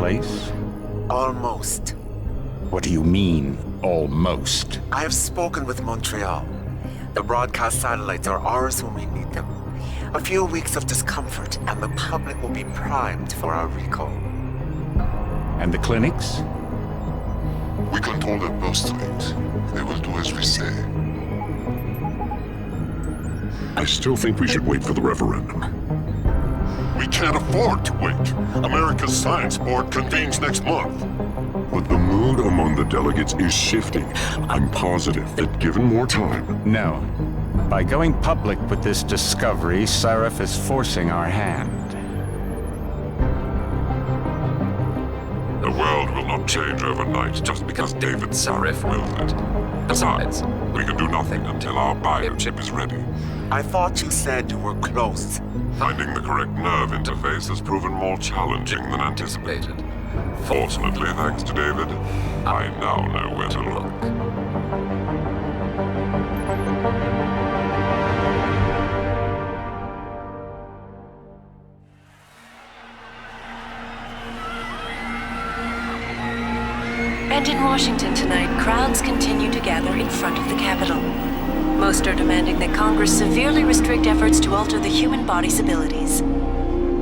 place? Almost. What do you mean, almost? I have spoken with Montreal. The broadcast satellites are ours when we need them. A few weeks of discomfort, and the public will be primed for our recall. And the clinics? We control their birth rate. They will do as we say. I still think we should wait for the referendum. We can't afford to wait. America's Science Board convenes next month. But the mood among the delegates is shifting. I'm positive that given more time... No. By going public with this discovery, Sarif is forcing our hand. The world will not change overnight just because David Sarif will it. Besides, we can do nothing until our biochip is ready. I thought you said you were close. Finding the correct nerve interface has proven more challenging than anticipated. Fortunately, thanks to David, I now know where to look. And in Washington tonight, crowds continue to gather in front of the Capitol. Most are demanding that Congress severely restrict efforts to alter the human body's abilities.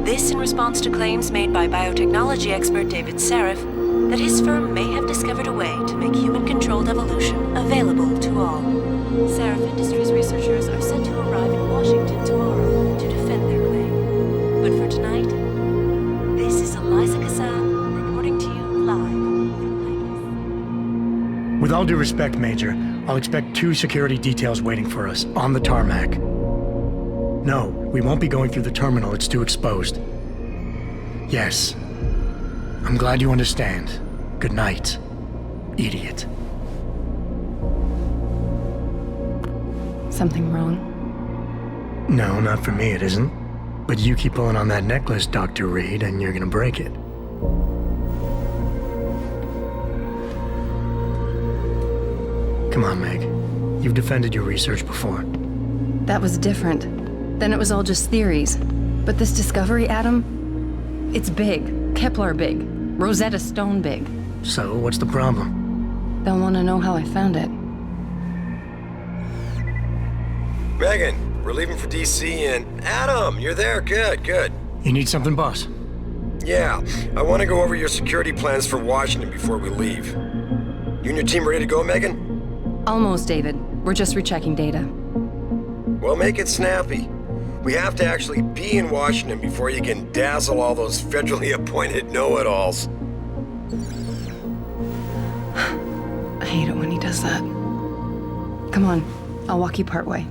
This in response to claims made by biotechnology expert David Sarif that his firm may have discovered a way to make human-controlled evolution available to all. Sarif Industries researchers are set to arrive in Washington tomorrow to defend their claim. But for tonight, this is Eliza Kassan reporting to you live from Vegas. With all due respect, Major, I'll expect 2 security details waiting for us on the tarmac. No, we won't be going through the terminal. It's too exposed. Yes. I'm glad you understand. Good night, idiot. Something wrong? No, not for me, it isn't. But you keep pulling on that necklace, Dr. Reed, and you're gonna break it. Come on, Meg. You've defended your research before. That was different. Then it was all just theories. But this discovery, Adam, it's big. Kepler big. Rosetta Stone big. So, what's the problem? They'll want to know how I found it. Megan, we're leaving for DC and... Adam, you're there. Good, good. You need something, boss? Yeah, I want to go over your security plans for Washington before we leave. You and your team ready to go, Megan? Almost, David. We're just rechecking data. Well, make it snappy. We have to actually be in Washington before you can dazzle all those federally appointed know-it-alls. I hate it when he does that. Come on, I'll walk you part way.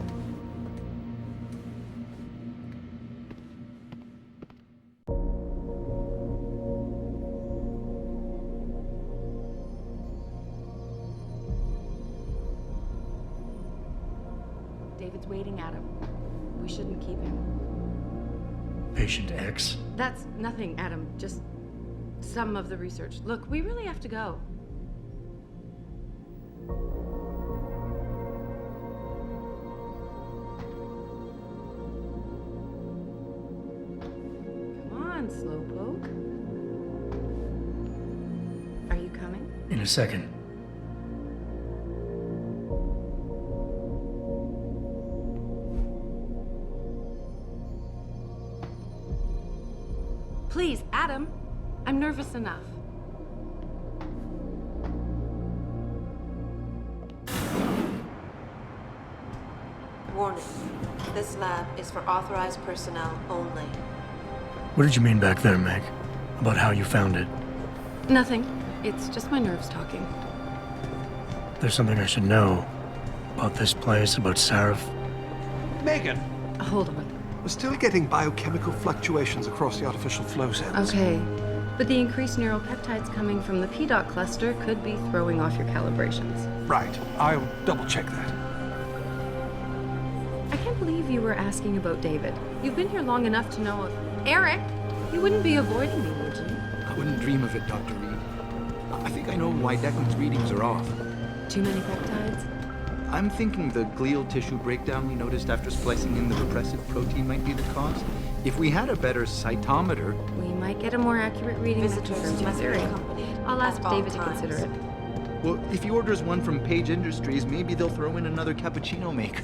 David's waiting, Adam. We shouldn't keep him. Patient X? That's nothing, Adam. Just some of the research. Look, we really have to go. Come on, Slowpoke. Are you coming? In a second. Please, Adam. I'm nervous enough. Warning. This lab is for authorized personnel only. What did you mean back there, Meg? About how you found it? Nothing. It's just my nerves talking. There's something I should know. About this place, about Sarif. Megan! Hold on. We're still getting biochemical fluctuations across the artificial flow cells. Okay. But the increased neural peptides coming from the PDOT cluster could be throwing off your calibrations. Right. I'll double-check that. I can't believe you were asking about David. You've been here long enough to know... Eric! You wouldn't be avoiding me, would you? I wouldn't dream of it, Dr. Reed. I think I know why Declan's readings are off. Too many peptides? I'm thinking the glial tissue breakdown we noticed after splicing in the repressive protein might be the cause. If we had a better cytometer... We might get a more accurate reading after Visitors must be theory. accompanied I'll ask at all David to times. consider it. Well, if he orders one from Page Industries, maybe they'll throw in another cappuccino maker.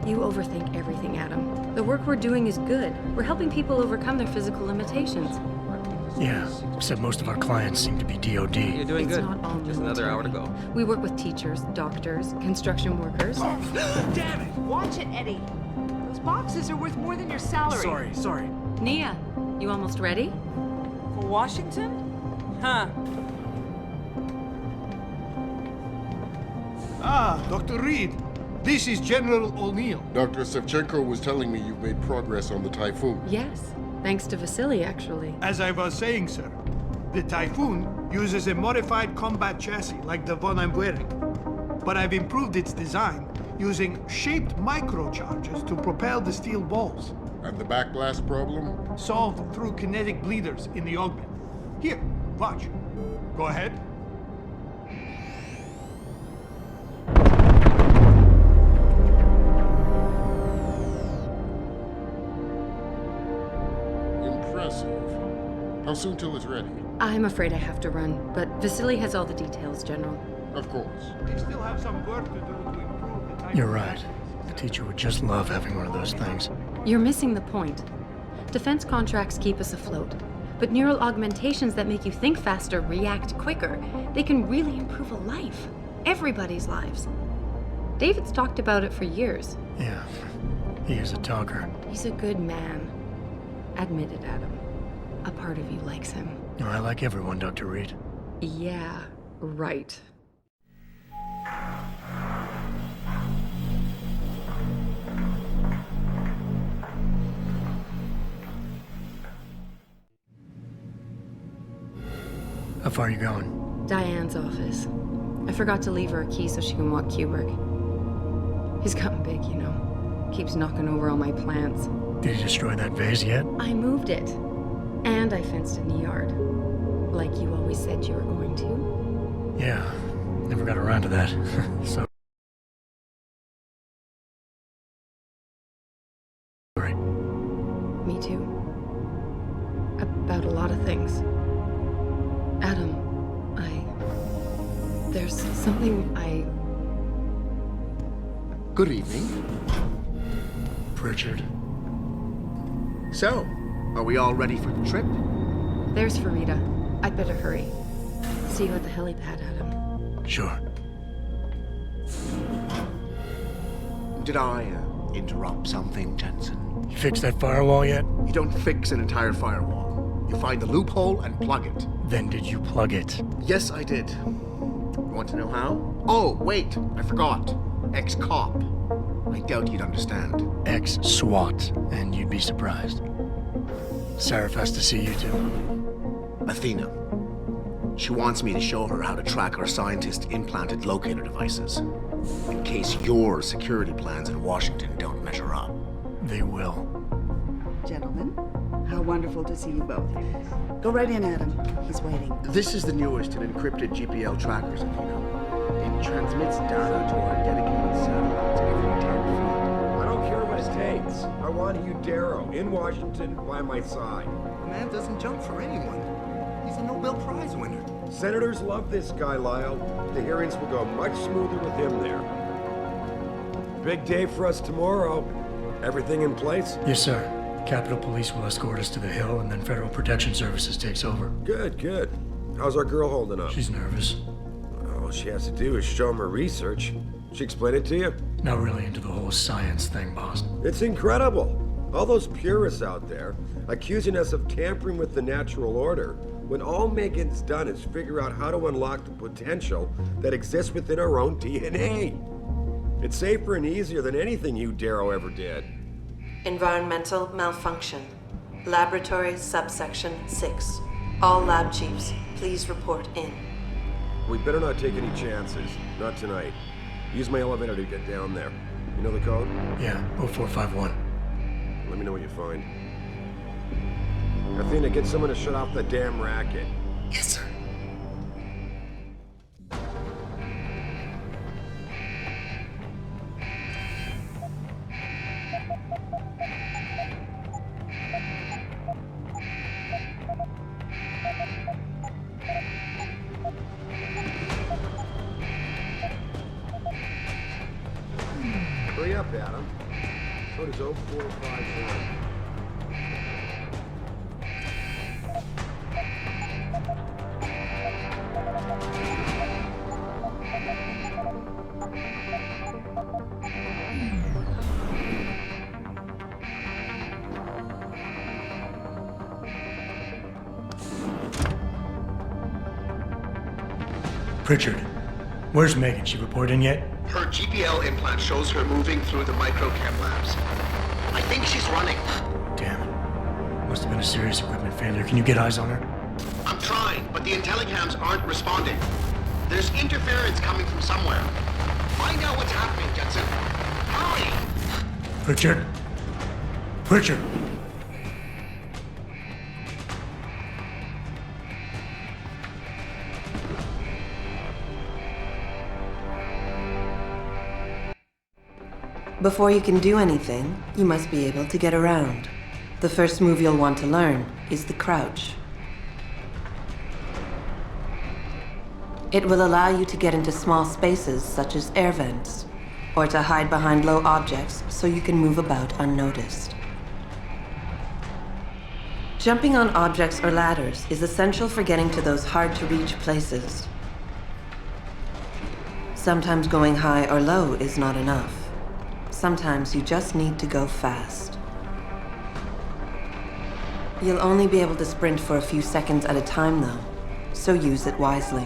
You overthink everything, Adam. The work we're doing is good. We're helping people overcome their physical limitations. Yeah, except most of our clients seem to be DOD. You're doing It's good. not all Just another hour to go. We work with teachers, doctors, construction workers. Damn it! Watch it, Eddie. Those boxes are worth more than your salary. Sorry. Nia, you almost ready? For Washington? Huh. Ah, Dr. Reed. This is General O'Neill. Dr. Sevchenko was telling me you've made progress on the Typhoon. Yes, thanks to Vasily, actually. As I was saying, sir, the Typhoon uses a modified combat chassis like the one I'm wearing. But I've improved its design using shaped microcharges to propel the steel balls. And the backblast problem? Solved through kinetic bleeders in the augment. Here, watch. Go ahead. Impressive. How soon till it's ready? I'm afraid I have to run, but Vasily has all the details, General. Of course. They still have some work to do to improve the Typhoon. You're right. The teacher would just love having one of those things. You're missing the point. Defense contracts keep us afloat, but neural augmentations that make you think faster, react quicker, they can really improve a life. Everybody's lives. David's talked about it for years. Yeah, he is a talker. He's a good man. Admit it, Adam. A part of you likes him. No, I like everyone, Dr. Reed. Yeah, right. How far are you going? Diane's office. I forgot to leave her a key so she can walk Kubrick. He's gotten big, you know. Keeps knocking over all my plants. Did you destroy that vase yet? I moved it. And I fenced in the yard. Like you always said you were going to. Yeah, never got around to that. So. Sorry. Me too. About a lot of things. Adam, there's something Good evening. Pritchard. So, are we all ready for the trip? There's Farida. I'd better hurry. See you at the helipad, Adam. Sure. Did I interrupt something, Jensen? You fixed that firewall yet? You don't fix an entire firewall. You find the loophole and plug it. Then did you plug it? Yes, I did. You want to know how? Oh, wait, I forgot. Ex-cop. I doubt you'd understand. Ex-SWAT, and you'd be surprised. Sarah has to see you too. Athena. She wants me to show her how to track our scientist-implanted locator devices. In case your security plans in Washington don't measure up. They will. Gentlemen, how wonderful to see you both. Go right in, Adam. He's waiting. This is the newest in encrypted GPL trackers, Athena. It transmits data to our dedicated satellites every 10 feet. I don't care what it takes. I want you, Darrow, in Washington, by my side. The man doesn't jump for anyone. He's a Nobel Prize winner. Senators love this guy, Lyle. The hearings will go much smoother with him there. Big day for us tomorrow. Everything in place? Yes, sir. Capitol Police will escort us to the Hill, and then Federal Protection Services takes over. Good, good. How's our girl holding up? She's nervous. All she has to do is show him her research. She explain it to you? Not really into the whole science thing, boss. It's incredible. All those purists out there accusing us of tampering with the natural order, when all Megan's done is figure out how to unlock the potential that exists within our own DNA. It's safer and easier than anything you, Darrow, ever did. Environmental malfunction. Laboratory subsection 6. All lab chiefs, please report in. We better not take any chances. Not tonight. Use my elevator to get down there. You know the code? Yeah, 0451. Let me know what you find. Athena, get someone to shut off the damn racket. Yes, sir. Adam. So does 0451. Pritchard, where's Megan? She report in yet? Her GPL implant shows her moving through the microchem labs. I think she's running. Damn it. Must have been a serious equipment failure. Can you get eyes on her? I'm trying, but the intellicams aren't responding. There's interference coming from somewhere. Find out what's happening, Jetson. Hurry! Pritchard? Pritchard! Before you can do anything, you must be able to get around. The first move you'll want to learn is the crouch. It will allow you to get into small spaces such as air vents, or to hide behind low objects so you can move about unnoticed. Jumping on objects or ladders is essential for getting to those hard-to-reach places. Sometimes going high or low is not enough. Sometimes you just need to go fast. You'll only be able to sprint for a few seconds at a time, though, so use it wisely.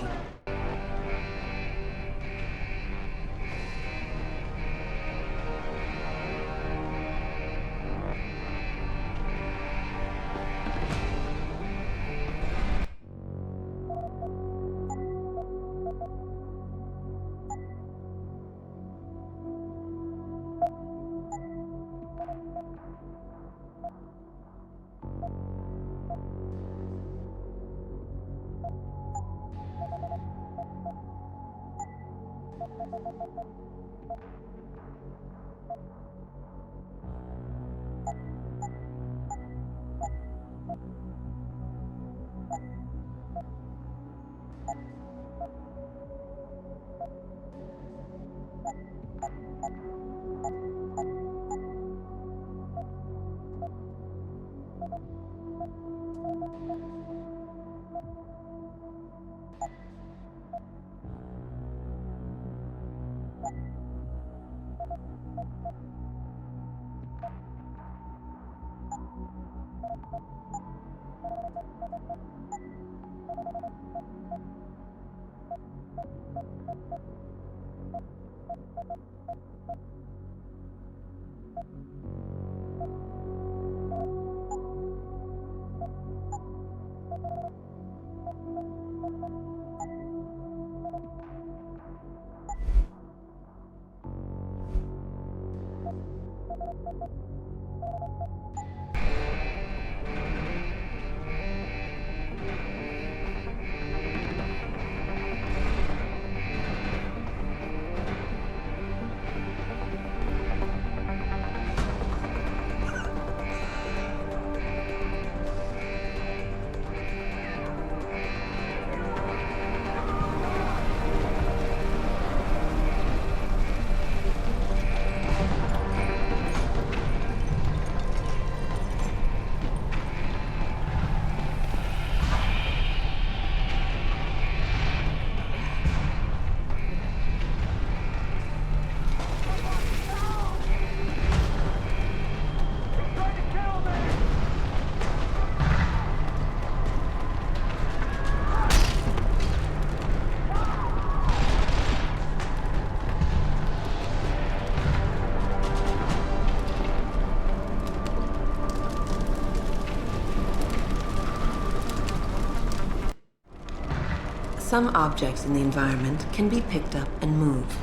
Some objects in the environment can be picked up and moved.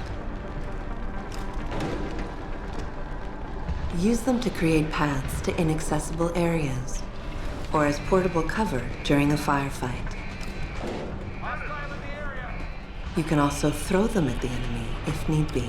Use them to create paths to inaccessible areas, or as portable cover during a firefight. You can also throw them at the enemy if need be.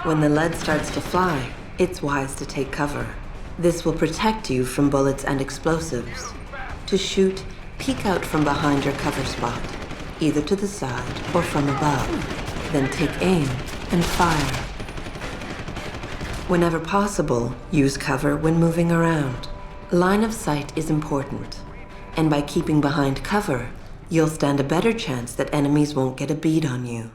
When the lead starts to fly, it's wise to take cover. This will protect you from bullets and explosives. To shoot, peek out from behind your cover spot, either to the side or from above. Then take aim and fire. Whenever possible, use cover when moving around. Line of sight is important, and by keeping behind cover, you'll stand a better chance that enemies won't get a bead on you.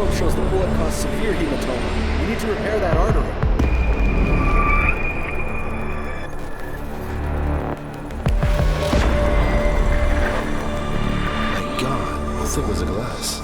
probe shows the bullet caused severe hematoma. We need to repair that artery. My God, how thick was the glass?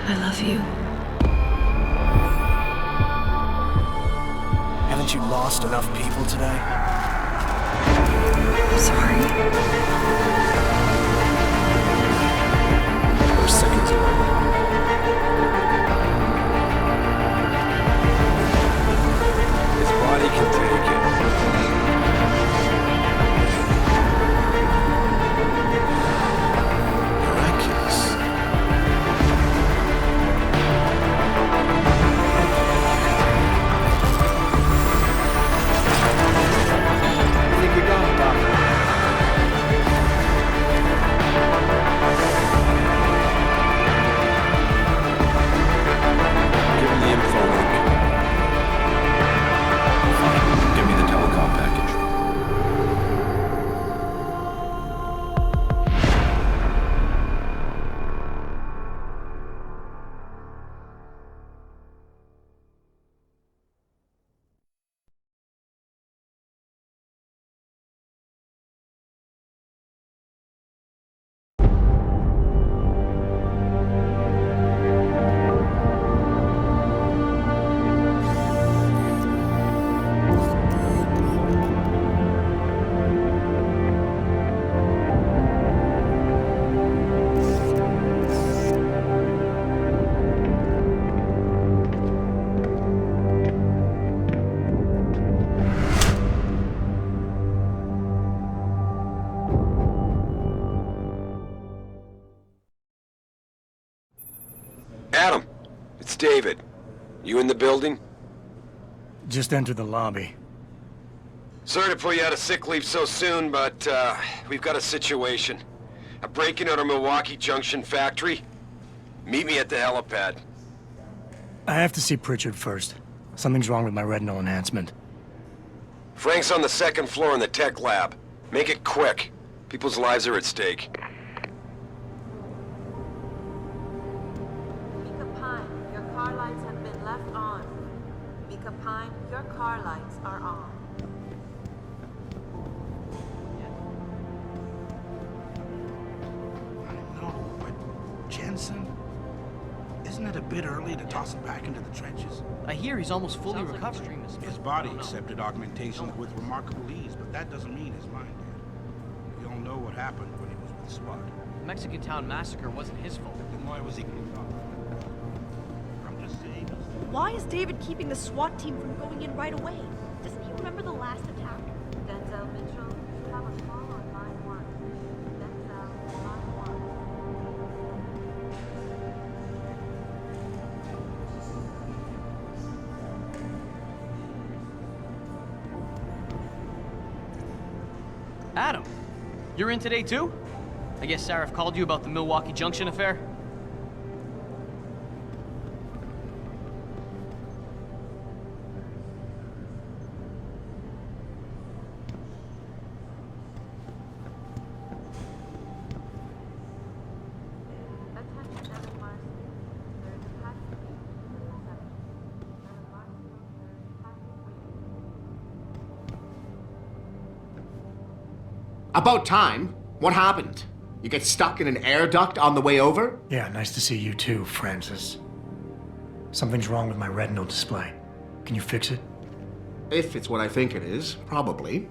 I love you. Haven't you lost enough people today? I'm sorry. We're seconds away. His body can take it. Miraculous. I think we got him, Doctor. Give him the info link. Fine. Give me the telecom package. Adam, it's David. You in the building? Just entered the lobby. Sorry to put you out of sick leave so soon, but we've got a situation. A break-in at our Milwaukee Junction factory. Meet me at the helipad. I have to see Pritchard first. Something's wrong with my retinal enhancement. Frank's on the second floor in the tech lab. Make it quick. People's lives are at stake. Mika Pine, your car lights have been left on. Mika Pine, your car lights are on. No, but Jensen? Isn't it a bit early to toss him back into the trenches? I hear he's almost fully recovered. His body accepted augmentation with remarkable ease, but that doesn't mean his mind did. We all know what happened when he was with SWAT. The Mexican Town massacre wasn't his fault. Then why was he moved off? I'm just saying. Why is David keeping the SWAT team from going in right away? Doesn't he remember the last attack? Denzel Mitchell, you have a call on line 1. Denzel, line 1. Adam, you're in today too? I guess Sarif called you about the Milwaukee Junction affair? About time. What happened? You get stuck in an air duct on the way over? Yeah, nice to see you too, Francis. Something's wrong with my retinal display. Can you fix it? If it's what I think it is, probably.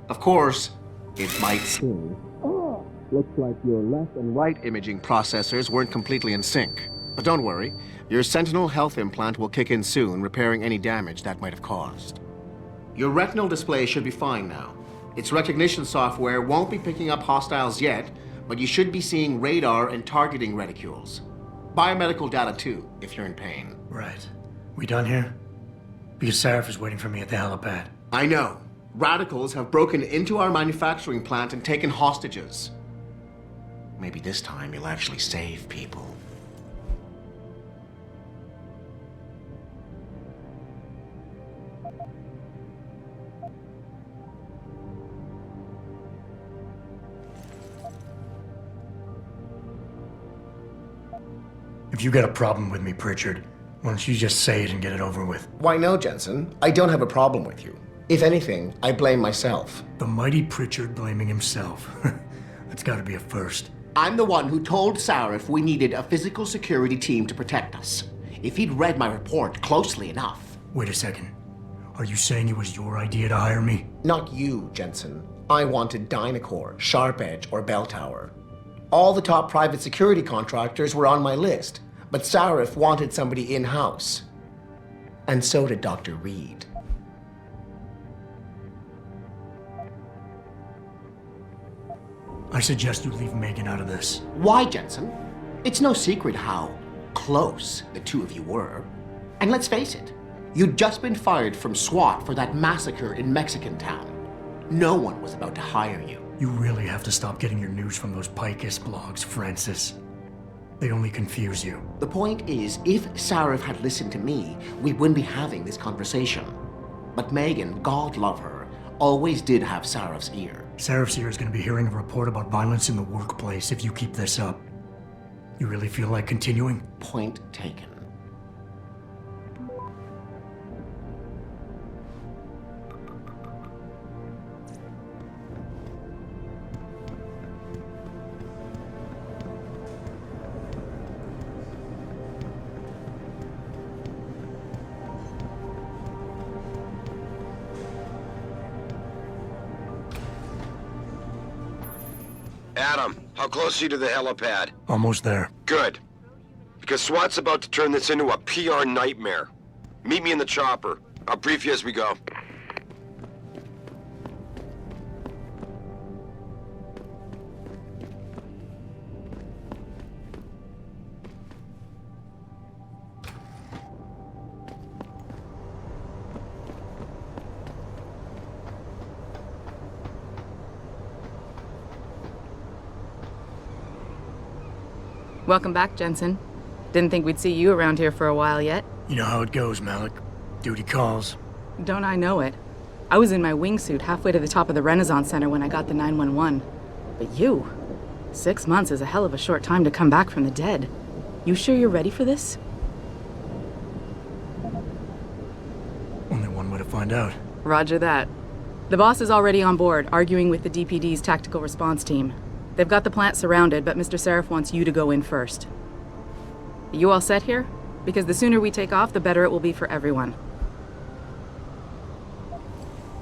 Of course, It might seem. Looks like your left and right imaging processors weren't completely in sync. But don't worry, your Sentinel health implant will kick in soon, repairing any damage that might have caused. Your retinal display should be fine now. Its recognition software won't be picking up hostiles yet, but you should be seeing radar and targeting reticules. Biomedical data too, if you're in pain. Right. We done here? Because Sarif is waiting for me at the helipad. I know. Radicals have broken into our manufacturing plant and taken hostages. Maybe this time you'll actually save people. If you got a problem with me, Pritchard, why don't you just say it and get it over with? Why no, Jensen? I don't have a problem with you. If anything, I blame myself. The mighty Pritchard blaming himself. That's gotta be a first. I'm the one who told Sarif we needed a physical security team to protect us. If he'd read my report closely enough. Wait a second. Are you saying it was your idea to hire me? Not you, Jensen. I wanted Dynacore, Sharp Edge, or Bell Tower. All the top private security contractors were on my list, but Sarif wanted somebody in-house. And so did Dr. Reed. I suggest you leave Megan out of this. Why, Jensen? It's no secret how close the two of you were. And let's face it, you'd just been fired from SWAT for that massacre in Mexican Town. No one was about to hire you. You really have to stop getting your news from those Picus blogs, Francis. They only confuse you. The point is, if Sarif had listened to me, we wouldn't be having this conversation. But Megan, God love her, always did have Sarif's ear. Sarif's ear is going to be hearing a report about violence in the workplace if you keep this up. You really feel like continuing? Point taken. Adam, how close are you to the helipad? Almost there. Good. Because SWAT's about to turn this into a PR nightmare. Meet me in the chopper. I'll brief you as we go. Welcome back, Jensen. Didn't think we'd see you around here for a while yet. You know how it goes, Malik. Duty calls. Don't I know it? I was in my wingsuit halfway to the top of the Renaissance Center when I got the 911. But you? 6 months is a hell of a short time to come back from the dead. You sure you're ready for this? Only one way to find out. Roger that. The boss is already on board, arguing with the DPD's tactical response team. They've got the plant surrounded, but Mr. Sarif wants you to go in first. You all set here? Because the sooner we take off, the better it will be for everyone.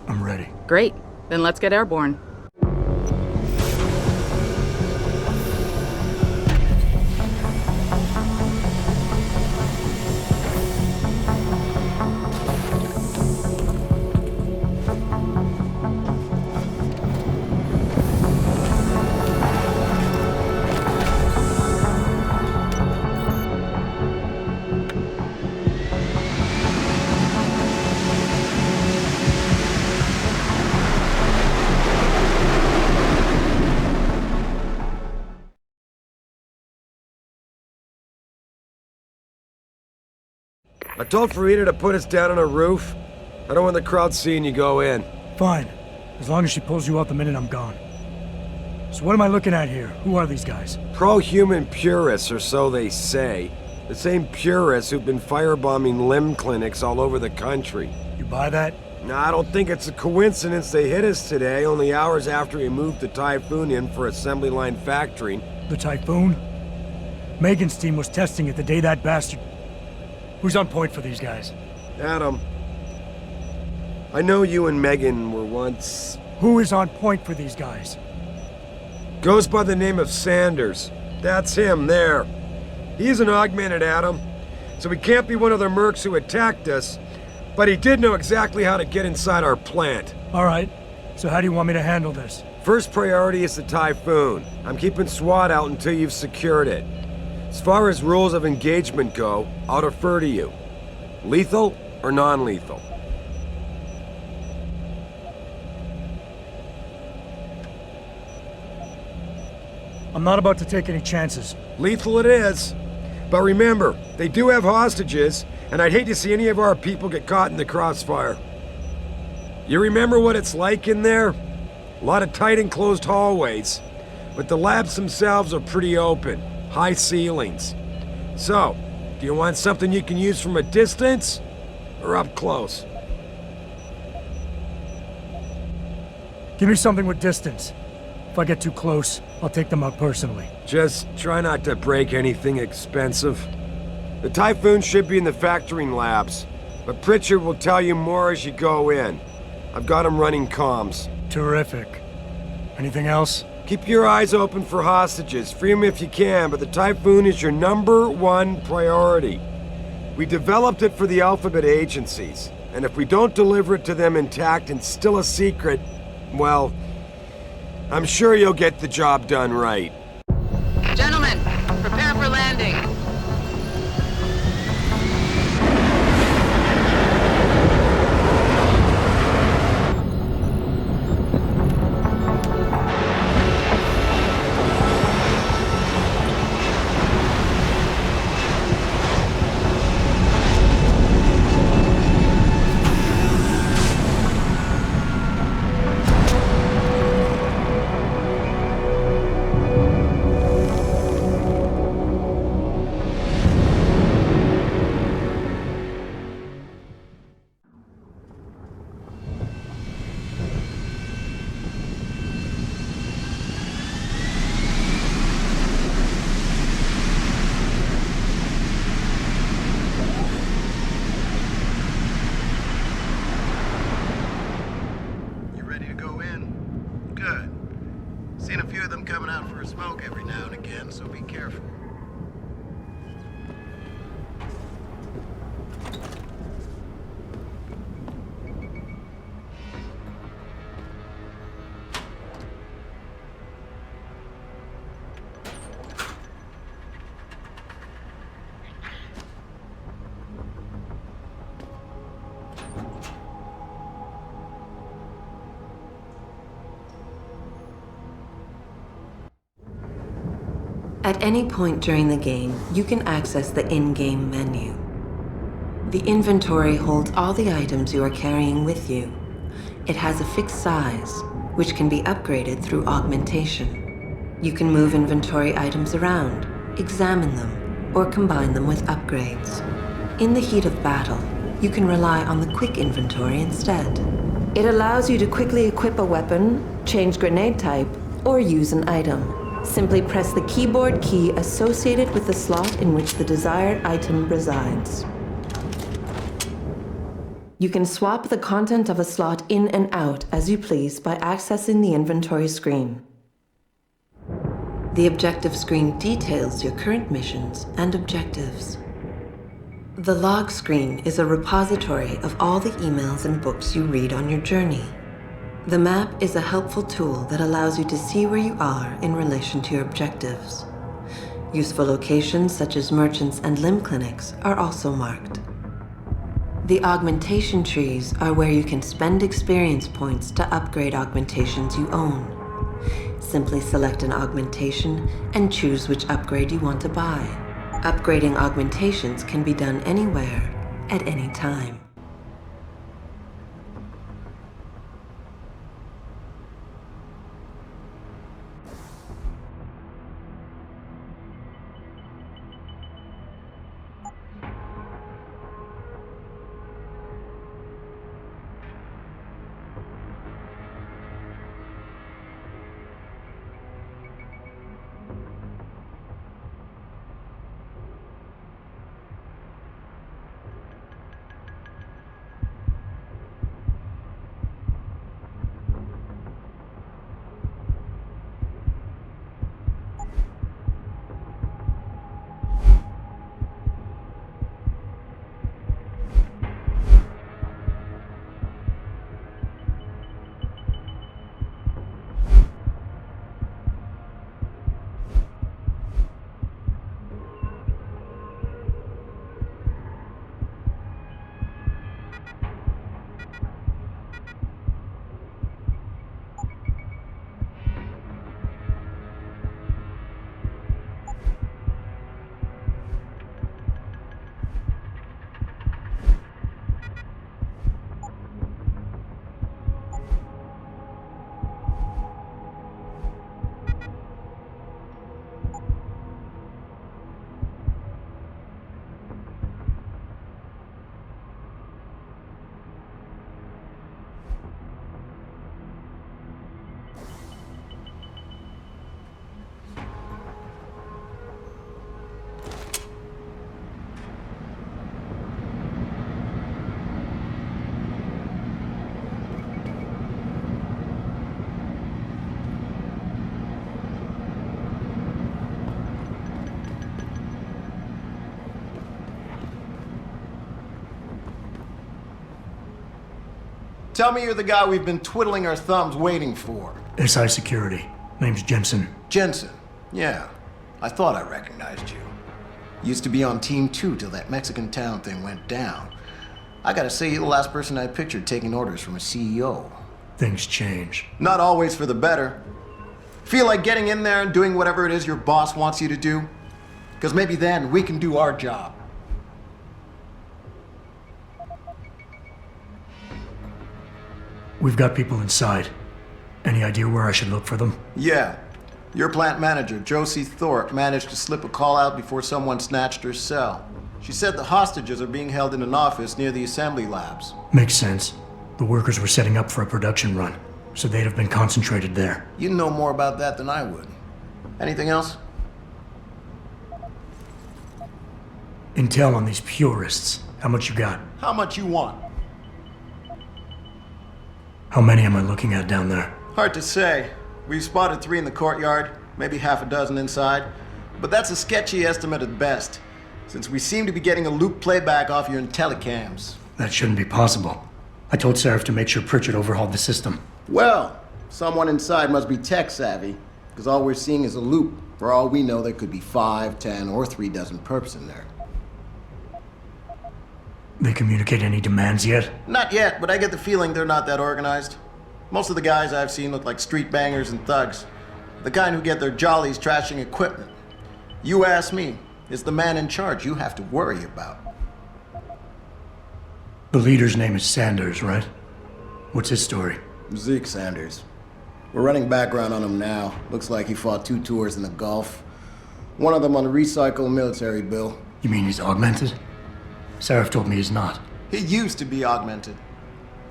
I'm ready. Great. Then let's get airborne. I told Farida to put us down on a roof. I don't want the crowd seeing you go in. Fine. As long as she pulls you out the minute I'm gone. So what am I looking at here? Who are these guys? Pro-human purists, or so they say. The same purists who've been firebombing limb clinics all over the country. You buy that? No, I don't think it's a coincidence they hit us today, only hours after we moved the Typhoon in for assembly line factory. The Typhoon? Megan's team was testing it the day that bastard... Who's on point for these guys? Adam, I know you and Megan were once Who is on point for these guys? Goes by the name of Sanders. That's him, there. He's an augmented Atom, so he can't be one of the mercs who attacked us, but he did know exactly how to get inside our plant. All right. So how do you want me to handle this? First priority is the Typhoon. I'm keeping SWAT out until you've secured it. As far as rules of engagement go, I'll defer to you. Lethal or non-lethal? I'm not about to take any chances. Lethal it is. But remember, they do have hostages, and I'd hate to see any of our people get caught in the crossfire. You remember what it's like in there? A lot of tight enclosed hallways, but the labs themselves are pretty open, high ceilings. So, do you want something you can use from a distance, or up close? Give me something with distance. If I get too close, I'll take them out personally. Just try not to break anything expensive. The Typhoon should be in the factoring labs, but Pritchard will tell you more as you go in. I've got him running comms. Terrific. Anything else? Keep your eyes open for hostages. Free them if you can, but the Typhoon is your #1 priority. We developed it for the Alphabet agencies, and if we don't deliver it to them intact and still a secret, well, I'm sure you'll get the job done right. Gentlemen, prepare for landing. Seen a few of them coming out for a smoke every now and again, so be careful. At any point during the game, you can access the in-game menu. The inventory holds all the items you are carrying with you. It has a fixed size, which can be upgraded through augmentation. You can move inventory items around, examine them, or combine them with upgrades. In the heat of battle, you can rely on the quick inventory instead. It allows you to quickly equip a weapon, change grenade type, or use an item. Simply press the keyboard key associated with the slot in which the desired item resides. You can swap the content of a slot in and out as you please by accessing the inventory screen. The objective screen details your current missions and objectives. The log screen is a repository of all the emails and books you read on your journey. The map is a helpful tool that allows you to see where you are in relation to your objectives. Useful locations such as merchants and limb clinics are also marked. The augmentation trees are where you can spend experience points to upgrade augmentations you own. Simply select an augmentation and choose which upgrade you want to buy. Upgrading augmentations can be done anywhere, at any time. Tell me you're the guy we've been twiddling our thumbs waiting for. SI Security. Name's Jensen. Jensen. Yeah. I thought I recognized you. Used to be on Team 2 till that Mexican town thing went down. I gotta say, you're the last person I pictured taking orders from a CEO. Things change. Not always for the better. Feel like getting in there and doing whatever it is your boss wants you to do? Because maybe then we can do our job. We've got people inside. Any idea where I should look for them? Yeah. Your plant manager, Josie Thorpe, managed to slip a call out before someone snatched her cell. She said the hostages are being held in an office near the assembly labs. Makes sense. The workers were setting up for a production run, so they'd have been concentrated there. You know more about that than I would. Anything else? Intel on these purists. How much you got? How much you want? How many am I looking at down there? Hard to say. We've spotted 3 in the courtyard, maybe half a dozen inside. But that's a sketchy estimate at best, since we seem to be getting a loop playback off your IntelliCams. That shouldn't be possible. I told Sarif to make sure Pritchard overhauled the system. Well, someone inside must be tech savvy, because all we're seeing is a loop. For all we know, there could be 5, 10, or 3 dozen perps in there. They communicate any demands yet? Not yet, but I get the feeling they're not that organized. Most of the guys I've seen look like street bangers and thugs. The kind who get their jollies trashing equipment. You ask me, it's the man in charge you have to worry about. The leader's name is Sanders, right? What's his story? Zeke Sanders. We're running background on him now. Looks like he fought 2 tours in the Gulf. One of them on a recycled military bill. You mean he's augmented? Sarif told me he's not. He used to be augmented.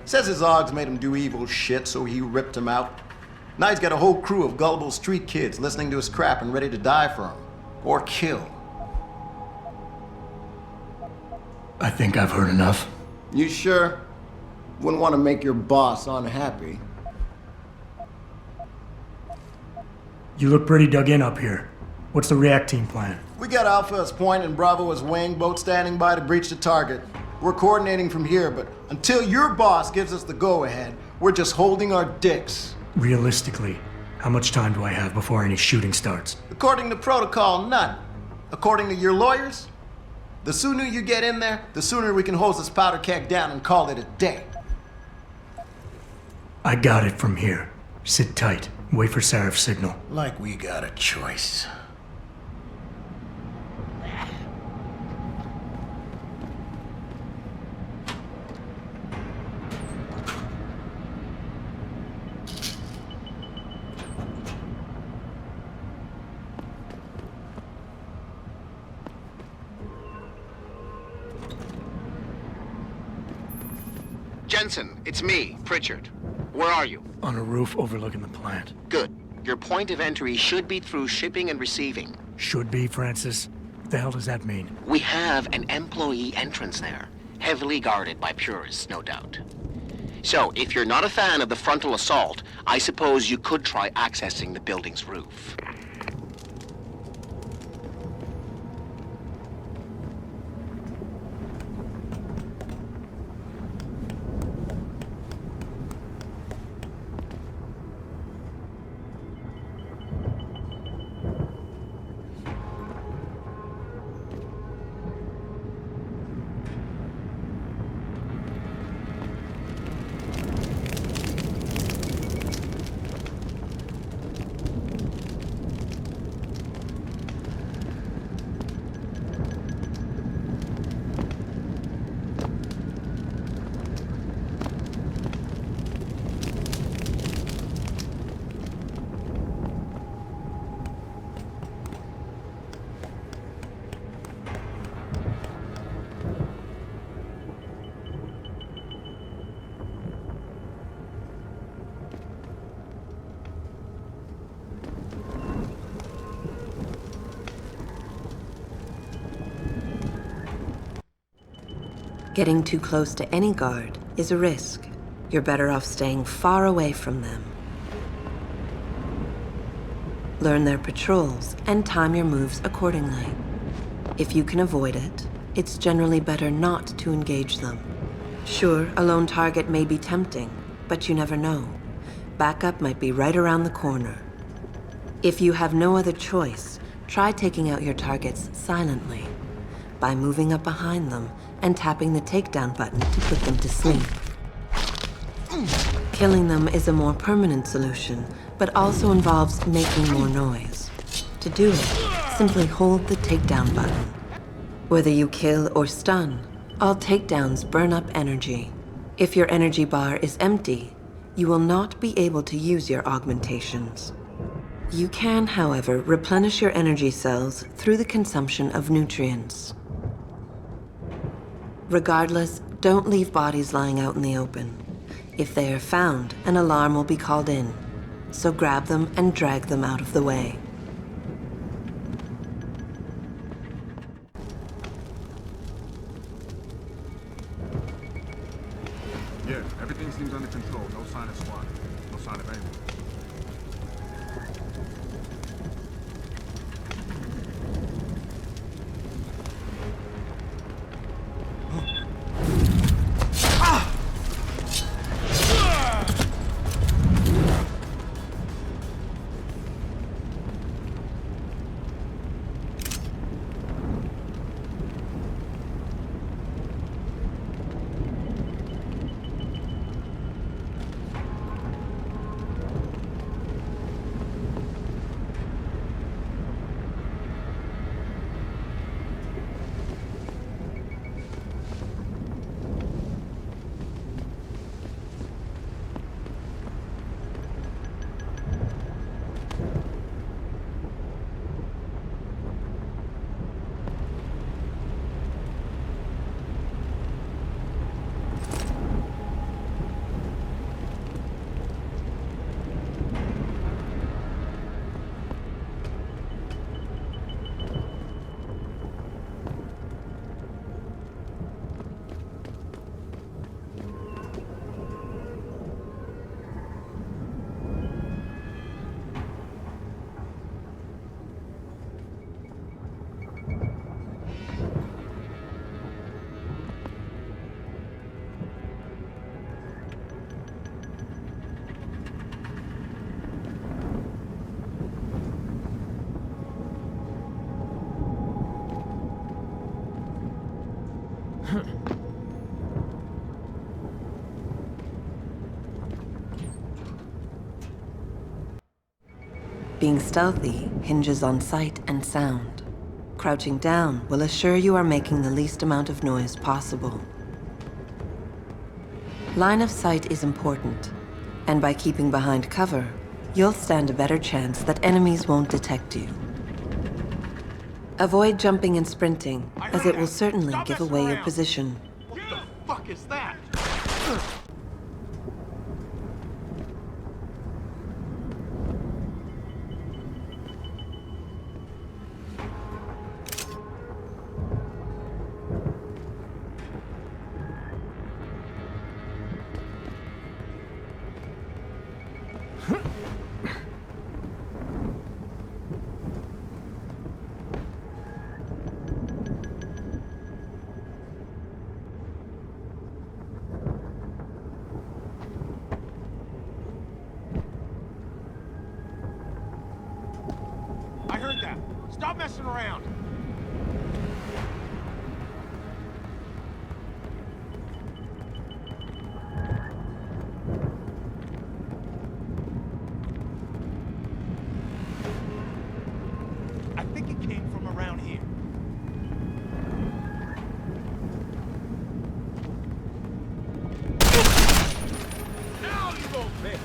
Says his augs made him do evil shit, so he ripped him out. Now he's got a whole crew of gullible street kids listening to his crap and ready to die for him. Or kill. I think I've heard enough. You sure? Wouldn't want to make your boss unhappy. You look pretty dug in up here. What's the react team plan? We got Alpha as point and Bravo as wing, both standing by to breach the target. We're coordinating from here, but until your boss gives us the go-ahead, we're just holding our dicks. Realistically, how much time do I have before any shooting starts? According to protocol, none. According to your lawyers, the sooner you get in there, the sooner we can hose this powder keg down and call it a day. I got it from here. Sit tight. Wait for Sarif's signal. Like we got a choice. Jensen, it's me, Pritchard. Where are you? On a roof overlooking the plant. Good. Your point of entry should be through shipping and receiving. Should be, Francis. What the hell does that mean? We have an employee entrance there. Heavily guarded by purists, no doubt. So, if you're not a fan of the frontal assault, I suppose you could try accessing the building's roof. Getting too close to any guard is a risk. You're better off staying far away from them. Learn their patrols and time your moves accordingly. If you can avoid it, it's generally better not to engage them. Sure, a lone target may be tempting, but you never know. Backup might be right around the corner. If you have no other choice, try taking out your targets silently by moving up behind them and tapping the takedown button to put them to sleep. Killing them is a more permanent solution, but also involves making more noise. To do it, simply hold the takedown button. Whether you kill or stun, all takedowns burn up energy. If your energy bar is empty, you will not be able to use your augmentations. You can, however, replenish your energy cells through the consumption of nutrients. Regardless, don't leave bodies lying out in the open. If they are found, an alarm will be called in, so grab them and drag them out of the way. Yeah, everything seems under control. No sign of squad. No sign of anyone. Being stealthy hinges on sight and sound. Crouching down will assure you are making the least amount of noise possible. Line of sight is important, and by keeping behind cover, you'll stand a better chance that enemies won't detect you. Avoid jumping and sprinting, as it will certainly give away your position. What the fuck is that? I heard that. Stop messing around. I think it came from around here. Now you won't pay.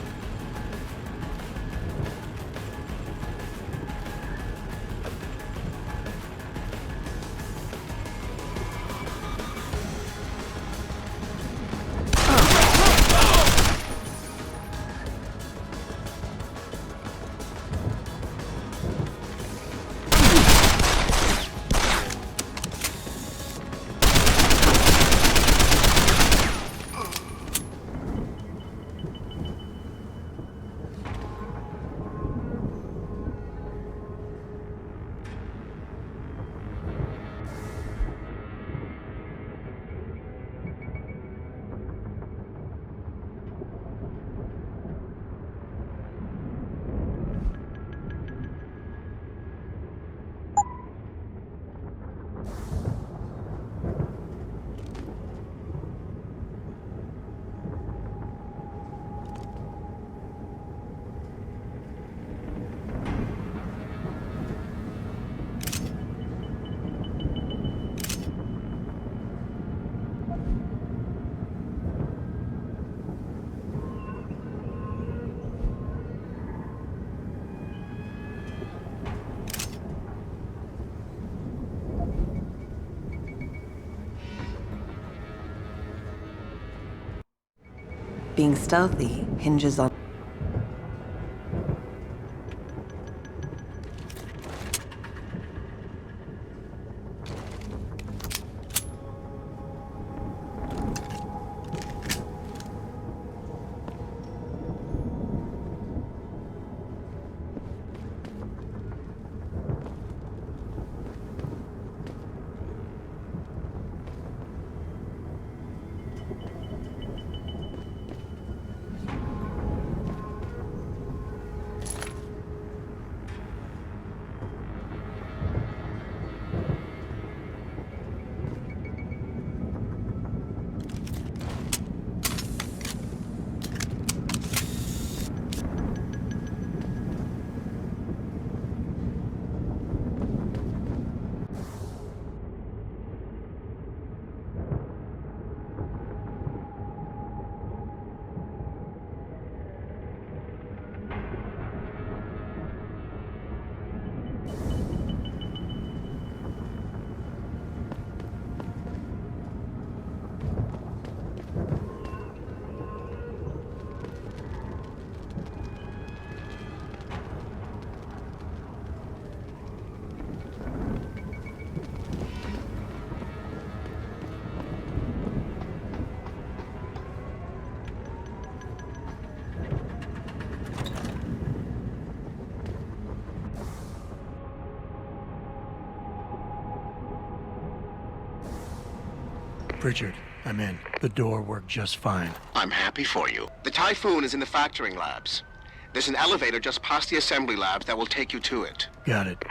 being stealthy hinges on... Richard, I'm in. The door worked just fine. I'm happy for you. The Typhoon is in the factoring labs. There's an elevator just past the assembly labs that will take you to it. Got it.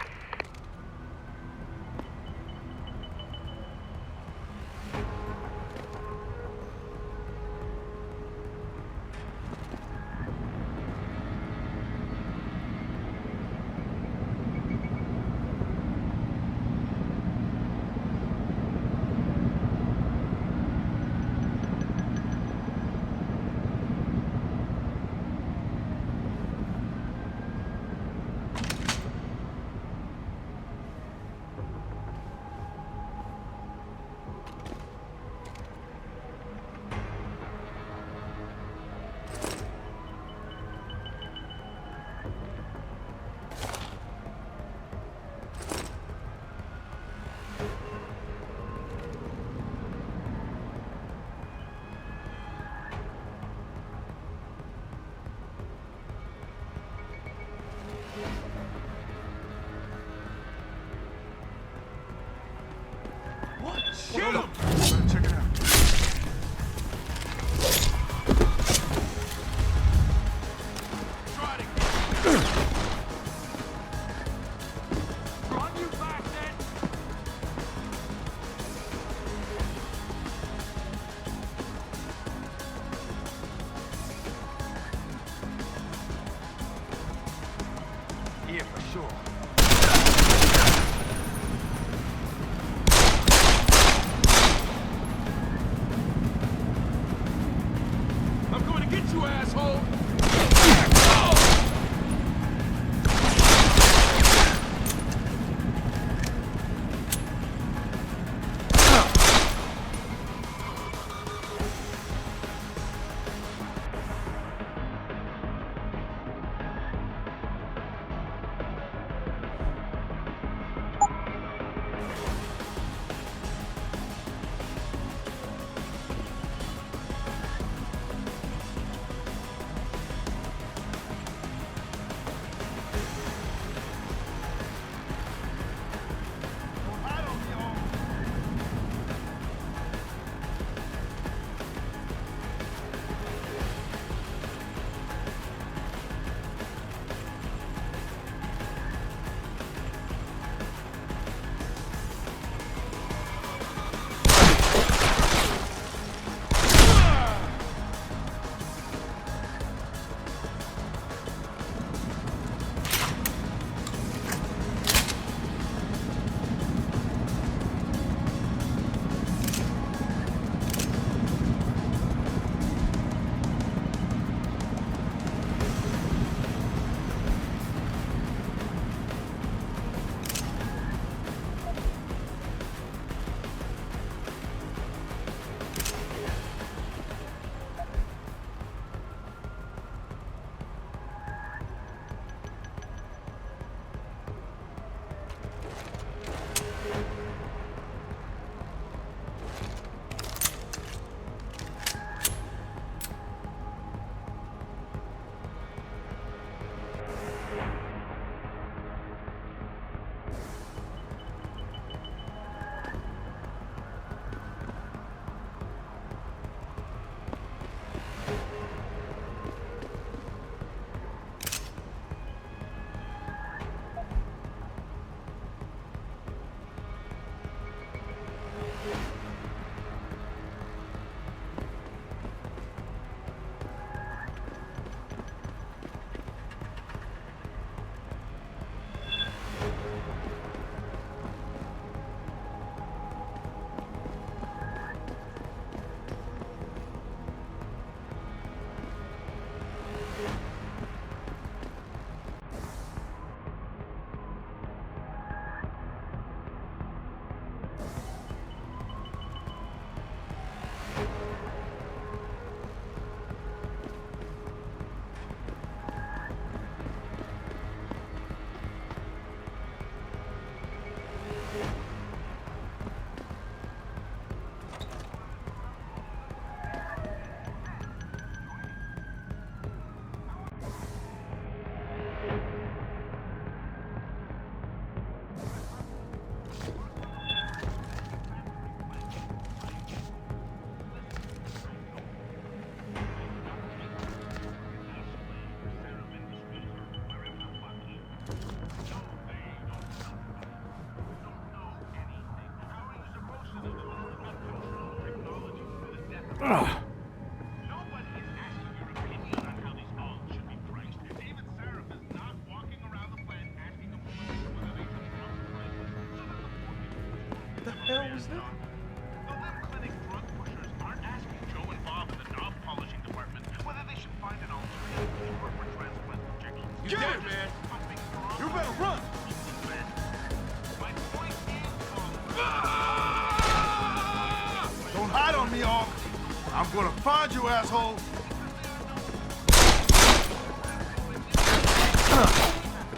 Ugh. What the hell was that? You dead, man. You better run. Don't hide on me, all. I'm gonna find you, asshole.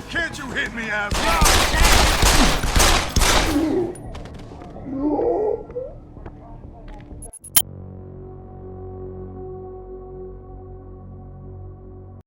Can't you hit me, asshole?